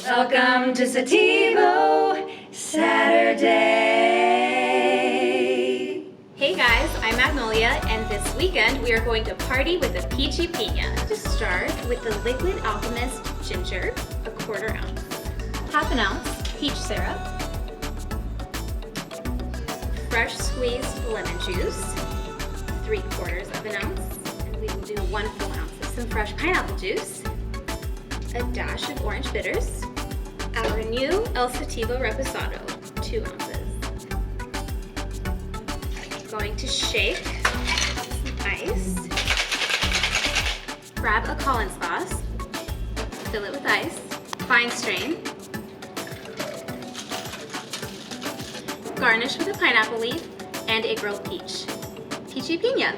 Welcome to Sativo Saturday. Hey guys, I'm Magnolia, and this weekend we are going to party with a Peachy Piña. To start with the liquid Alchemist ginger, 1/4 ounce, 1/2 ounce peach syrup, fresh squeezed lemon juice, 3/4 ounce, and we will do 1 full ounce of some fresh pineapple juice, a dash of orange bitters, our new El Sativo Reposado, 2 ounces. Going to shake some ice, grab a Collins glass, fill it with ice, fine strain, garnish with a pineapple leaf and a grilled peach. Peachy Piña.